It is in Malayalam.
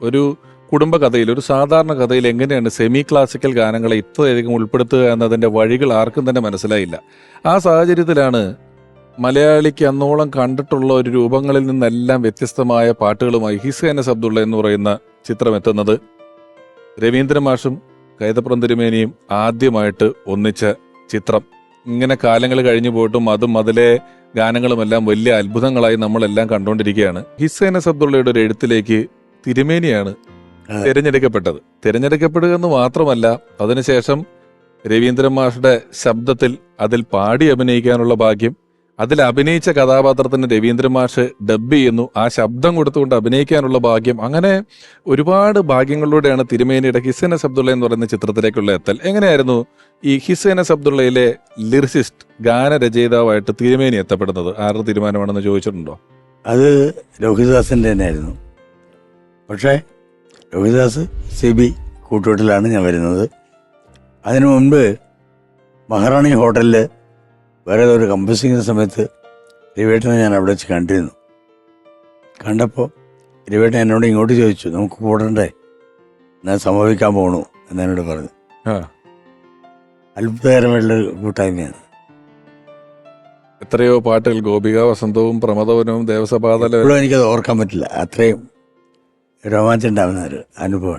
ഒരു കുടുംബകഥയിൽ, ഒരു സാധാരണ കഥയിൽ എങ്ങനെയാണ് സെമി ക്ലാസിക്കൽ ഗാനങ്ങളെ ഇത്രയധികം ഉൾപ്പെടുത്തുക എന്നതിൻ്റെ വഴികൾ ആർക്കും തന്നെ മനസ്സിലായില്ല. ആ സാഹചര്യത്തിലാണ് മലയാളിക്ക് അന്നോളം കണ്ടിട്ടുള്ള ഒരു രൂപങ്ങളിൽ നിന്നെല്ലാം വ്യത്യസ്തമായ പാട്ടുകളുമായി ഹിസ്ഹൈനസ് അബ്ദുള്ള എന്ന് പറയുന്ന ചിത്രം എത്തുന്നത്. രവീന്ദ്ര മാഷും കൈതപ്രം തിരുമേനിയും ആദ്യമായിട്ട് ഒന്നിച്ച ചിത്രം. ഇങ്ങനെ കാലങ്ങൾ കഴിഞ്ഞു പോയിട്ടും അതും അതിലെ ഗാനങ്ങളുമെല്ലാം വലിയ അത്ഭുതങ്ങളായി നമ്മളെല്ലാം കണ്ടുകൊണ്ടിരിക്കുകയാണ്. ഹിസ്ഹൈനസ് അബ്ദുള്ളയുടെ ഒരു എഴുത്തിലേക്ക് തിരുമേനിയാണ് തിരഞ്ഞെടുക്കപ്പെടുക എന്ന് മാത്രമല്ല, അതിനുശേഷം രവീന്ദ്രൻ മാഷുടെ ശബ്ദത്തിൽ അതിൽ പാടി അഭിനയിക്കാനുള്ള ഭാഗ്യം, അതിൽ അഭിനയിച്ച കഥാപാത്രത്തിന് രവീന്ദ്രൻ മാഷ് ഡബ് ചെയ്യുന്നു, ആ ശബ്ദം കൊടുത്തുകൊണ്ട് അഭിനയിക്കാനുള്ള ഭാഗ്യം, അങ്ങനെ ഒരുപാട് ഭാഗ്യങ്ങളിലൂടെയാണ് തിരുമേനിയുടെ ഹിസ്ഹൈനസ് അബ്ദുള്ള എന്ന് പറയുന്ന ചിത്രത്തിലേക്കുള്ള എത്തൽ. എങ്ങനെയായിരുന്നു ഈ ഹിസ്ഹൈനസ് അബ്ദുള്ളയിലെ ലിറിസിസ്റ്റ്, ഗാനരചയിതാവായിട്ട് തിരുമേനി എത്തപ്പെടുന്നത്? ആരുടെ തീരുമാനമാണെന്ന് ചോദിച്ചിട്ടുണ്ടോ? അത് ലോഹിതദാസിൻ്റെ തന്നെയായിരുന്നു. പക്ഷേ ലോഹിതദാസ് CB കൂട്ടുകെട്ടിലാണ് ഞാൻ വരുന്നത്. അതിനു മുൻപ് മഹാറാണി ഹോട്ടലിൽ വേറെ ഒരു കമ്പോസിങ്ങിൻ്റെ സമയത്ത് രവിയേട്ടനെ ഞാൻ അവിടെ വെച്ച് കണ്ടിരുന്നു. കണ്ടപ്പോൾ രവിയേട്ടൻ എന്നോട് ഇങ്ങോട്ട് ചോദിച്ചു, നമുക്ക് കൂടണ്ടേ, ഞാൻ സംഭവിക്കാൻ പോകണു എന്നോട് പറഞ്ഞു. അത്ഭുതകരമായിട്ടുള്ള കൂട്ടായ്മയാണ്. എത്രയോ പാട്ടുകൾ, ഗോപിക വസന്തവും പ്രമദവനവും ദേവസഭാതലവും, ഇപ്പോഴും എനിക്കത് ഓർക്കാൻ പറ്റില്ല. അത്രയും രോമാഞ്ചം ഉണ്ടാവുന്ന ഒരു അനുഭവമാണ്.